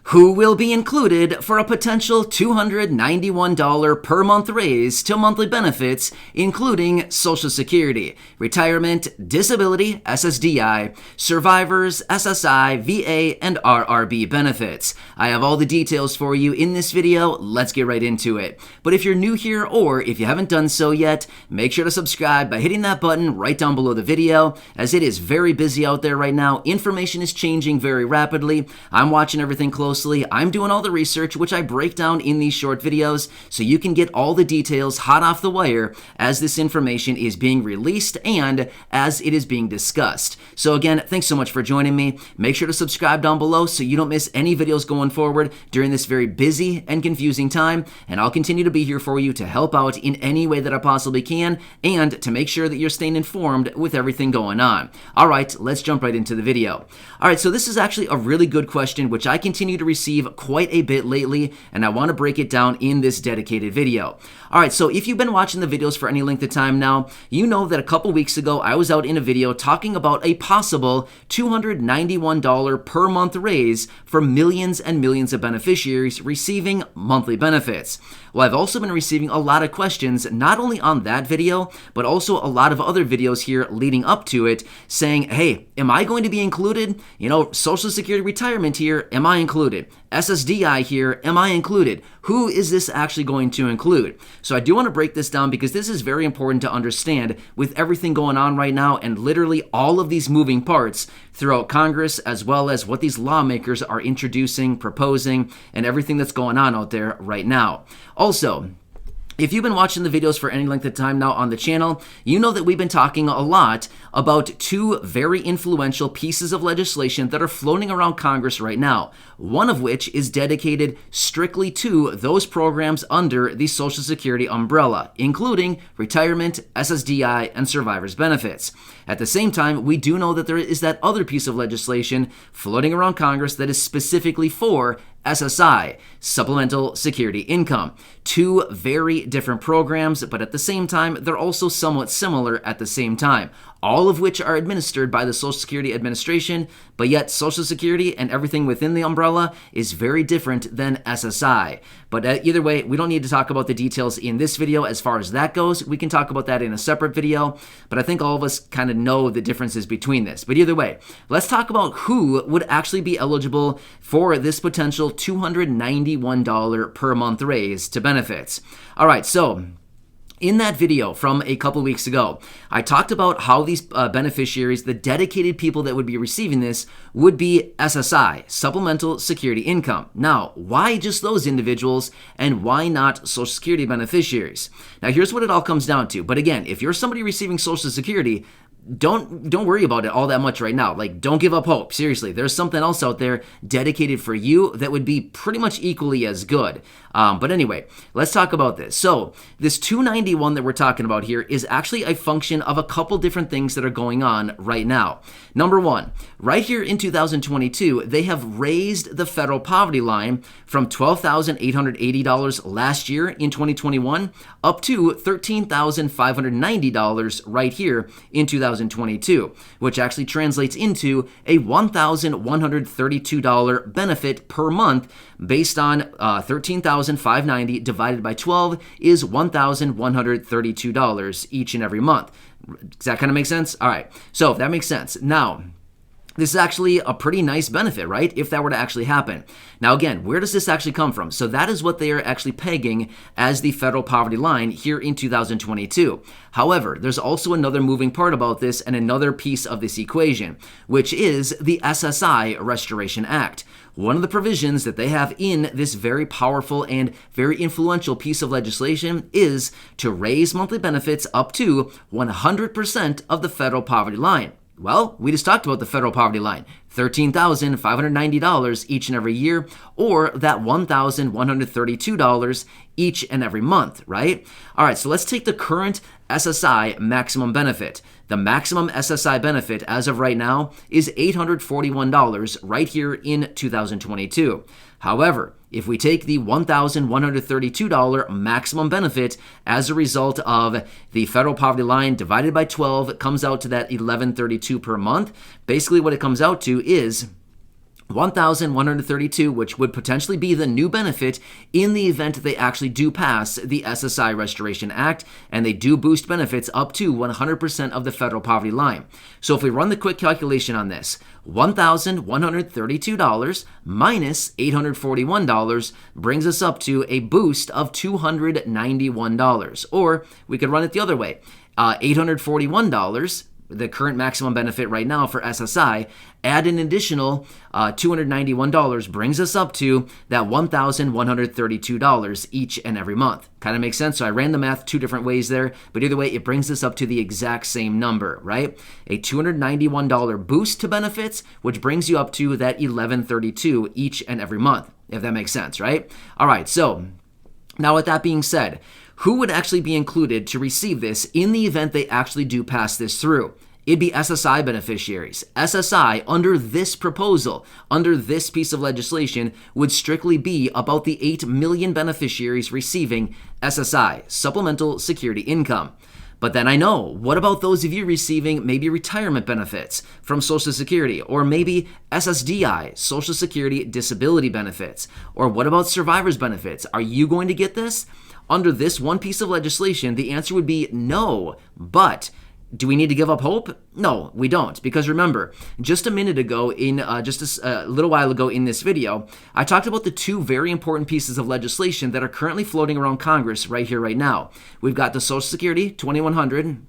Who will be included for a potential $291 per month raise to monthly benefits, including Social Security, Retirement, Disability, SSDI, Survivors, SSI, VA, and RRB benefits? I have all the details for you in this video. Let's get right into it. But if you're new here or if you haven't done so yet, make sure to subscribe by hitting that button right down below the video, as it is very busy out there right now. Information is changing very rapidly. I'm watching everything closely. I'm doing all the research, which I break down in these short videos, so you can get all the details hot off the wire as this information is being released and as it is being discussed. So again, thanks so much for joining me. Make sure to subscribe down below so you don't miss any videos going forward during this very busy and confusing time, and I'll continue to be here for you to help out in any way that I possibly can and to make sure that you're staying informed with everything going on. All right, let's jump right into the video. All right, so this is actually a really good question, which I continue to receive quite a bit lately, and I want to break it down in this dedicated video. All right, so if you've been watching the videos for any length of time now, you know that a couple weeks ago I was out in a video talking about a possible $291 per month raise for millions and millions of beneficiaries receiving monthly benefits. Well, I've also been receiving a lot of questions, not only on that video, but also a lot of other videos here leading up to it, saying, hey, am I going to be included? You know, Social Security retirement here, am I included? SSDI here, am I included? Who is this actually going to include? So I do want to break this down because this is very important to understand with everything going on right now and literally all of these moving parts throughout Congress, as well as what these lawmakers are introducing, proposing, and everything that's going on out there right now. Also, if you've been watching the videos for any length of time now on the channel, you know that we've been talking a lot about two very influential pieces of legislation that are floating around Congress right now, one of which is dedicated strictly to those programs under the Social Security umbrella, including retirement, SSDI, and survivors benefits. At the same time, we do know that there is that other piece of legislation floating around Congress that is specifically for SSI, Supplemental Security Income. Two very different programs, but at the same time, they're also somewhat similar at the same time, all of which are administered by the Social Security Administration, but yet Social Security and everything within the umbrella is very different than SSI. But either way, we don't need to talk about the details in this video as far as that goes. We can talk about that in a separate video, but I think all of us kind of know the differences between this. But either way, let's talk about who would actually be eligible for this potential $291 per month raise to benefits. All right, so in that video from a couple weeks ago, I talked about how these beneficiaries, the dedicated people that would be receiving this, would be SSI, Supplemental Security Income. Now, why just those individuals and why not Social Security beneficiaries? Now, here's what it all comes down to. But again, if you're somebody receiving Social Security, don't worry about it all that much right now. Like, don't give up hope. Seriously, there's something else out there dedicated for you that would be pretty much equally as good. But anyway, let's talk about this. So this 291 that we're talking about here is actually a function of a couple different things that are going on right now. Number one, right here in 2022, they have raised the federal poverty line from $12,880 last year in 2021 up to $13,590 right here in 2022, which actually translates into a $1,132 benefit per month based on $13,590 divided by 12 is $1,132 each and every month. Does that kind of make sense? All right. So if that makes sense. Now, this is actually a pretty nice benefit, right? If that were to actually happen. Now, again, where does this actually come from? So that is what they are actually pegging as the federal poverty line here in 2022. However, there's also another moving part about this and another piece of this equation, which is the SSI Restoration Act. One of the provisions that they have in this very powerful and very influential piece of legislation is to raise monthly benefits up to 100% of the federal poverty line. Well, we just talked about the federal poverty line, $13,590 each and every year, or that $1,132 each and every month, right? All right, so let's take the current SSI maximum benefit. The maximum SSI benefit as of right now is $841 right here in 2022. However, if we take the $1,132 maximum benefit as a result of the federal poverty line divided by 12, it comes out to that $1,132 per month. Basically what it comes out to is $1,132, which would potentially be the new benefit in the event they actually do pass the SSI Restoration Act, and they do boost benefits up to 100% of the federal poverty line. So if we run the quick calculation on this, $1,132 minus $841 brings us up to a boost of $291. Or we could run it the other way. $841, the current maximum benefit right now for SSI, add an additional $291 brings us up to that $1,132 each and every month. Kind of makes sense? So I ran the math two different ways there, but either way, it brings us up to the exact same number, right? A $291 boost to benefits, which brings you up to that $1,132 each and every month, if that makes sense, right? All right, so now with that being said, who would actually be included to receive this in the event they actually do pass this through? It'd be SSI beneficiaries. SSI, under this proposal, under this piece of legislation, would strictly be about the 8 million beneficiaries receiving SSI, Supplemental Security Income. But then I know, what about those of you receiving maybe retirement benefits from Social Security, or maybe SSDI, Social Security Disability Benefits? Or what about survivors benefits? Are you going to get this? Under this one piece of legislation, the answer would be no. But do we need to give up hope? No, we don't. Because remember, just a minute ago, just a little while ago in this video, I talked about the two very important pieces of legislation that are currently floating around Congress right here, right now. We've got the Social Security 2100,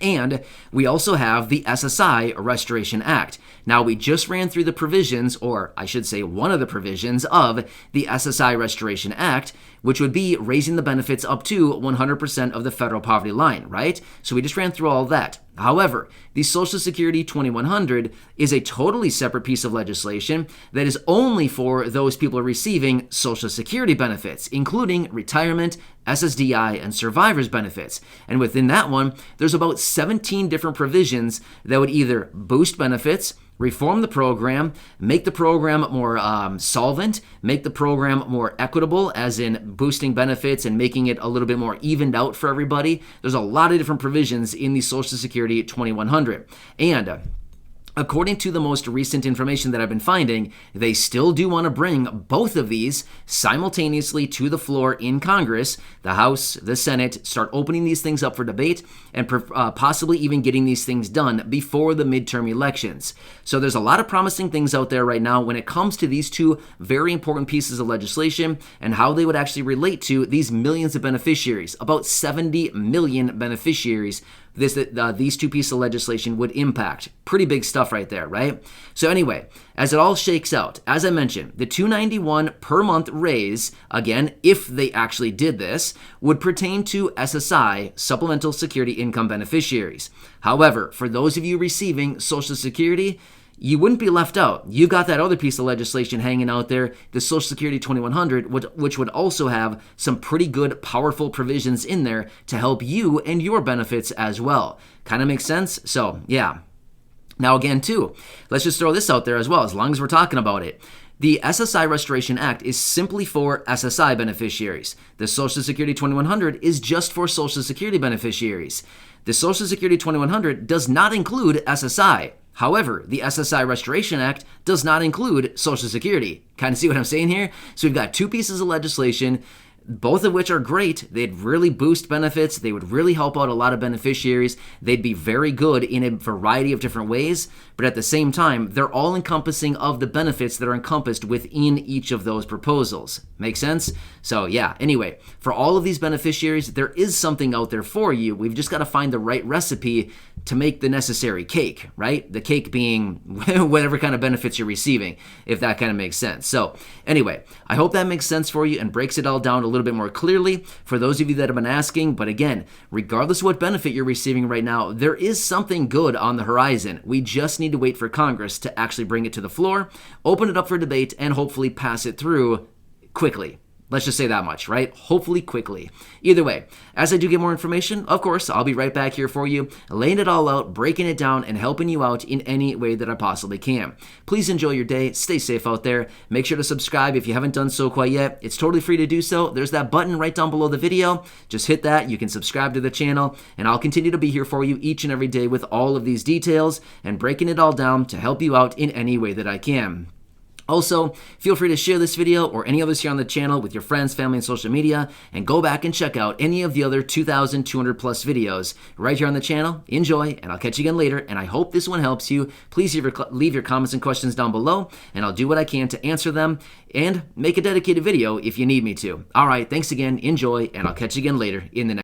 and we also have the SSI Restoration Act. Now, we just ran through the provisions, or I should say one of the provisions of the SSI Restoration Act, which would be raising the benefits up to 100% of the federal poverty line, right? So we just ran through all of that. However, the Social Security 2100 is a totally separate piece of legislation that is only for those people receiving Social Security benefits, including retirement, SSDI, and survivors benefits. And within that one, there's about 17 different provisions that would either boost benefits, reform the program, make the program more solvent, make the program more equitable, as in boosting benefits and making it a little bit more evened out for everybody. There's a lot of different provisions in the Social Security 2100. And according to the most recent information that I've been finding, they still do want to bring both of these simultaneously to the floor in Congress, the House, the Senate, start opening these things up for debate, and possibly even getting these things done before the midterm elections. So there's a lot of promising things out there right now when it comes to these two very important pieces of legislation and how they would actually relate to these millions of beneficiaries, about 70 million beneficiaries these two pieces of legislation would impact. Pretty big stuff right there, right? So anyway, as it all shakes out, as I mentioned, the $291 per month raise, again, if they actually did this, would pertain to SSI, Supplemental Security Income beneficiaries. However, for those of you receiving Social Security, you wouldn't be left out. You got that other piece of legislation hanging out there, the Social Security 2100, which would also have some pretty good, powerful provisions in there to help you and your benefits as well. Kind of makes sense? So, yeah. Now again, too, let's just throw this out there as well, as long as we're talking about it. The SSI Restoration Act is simply for SSI beneficiaries. The Social Security 2100 is just for Social Security beneficiaries. The Social Security 2100 does not include SSI. However, the SSI Restoration Act does not include Social Security. Kind of see what I'm saying here? So we've got two pieces of legislation, both of which are great. They'd really boost benefits. They would really help out a lot of beneficiaries. They'd be very good in a variety of different ways, but at the same time, they're all encompassing of the benefits that are encompassed within each of those proposals. Make sense? So yeah, anyway, for all of these beneficiaries, there is something out there for you. We've just got to find the right recipe to make the necessary cake, right? The cake being whatever kind of benefits you're receiving, if that kind of makes sense. So anyway, I hope that makes sense for you and breaks it all down a little bit more clearly for those of you that have been asking. But again, regardless of what benefit you're receiving right now, there is something good on the horizon. We just need to wait for Congress to actually bring it to the floor, open it up for debate, and hopefully pass it through quickly. Let's just say that much, right? Hopefully quickly. Either way, as I do get more information, of course, I'll be right back here for you, laying it all out, breaking it down, and helping you out in any way that I possibly can. Please enjoy your day. Stay safe out there. Make sure to subscribe if you haven't done so quite yet. It's totally free to do so. There's that button right down below the video. Just hit that. You can subscribe to the channel, and I'll continue to be here for you each and every day with all of these details and breaking it all down to help you out in any way that I can. Also, feel free to share this video or any others here on the channel with your friends, family, and social media, and go back and check out any of the other 2,200 plus videos right here on the channel. Enjoy, and I'll catch you again later, and I hope this one helps you. Please leave your comments and questions down below, and I'll do what I can to answer them and make a dedicated video if you need me to. All right, thanks again, enjoy, and I'll catch you again later in the next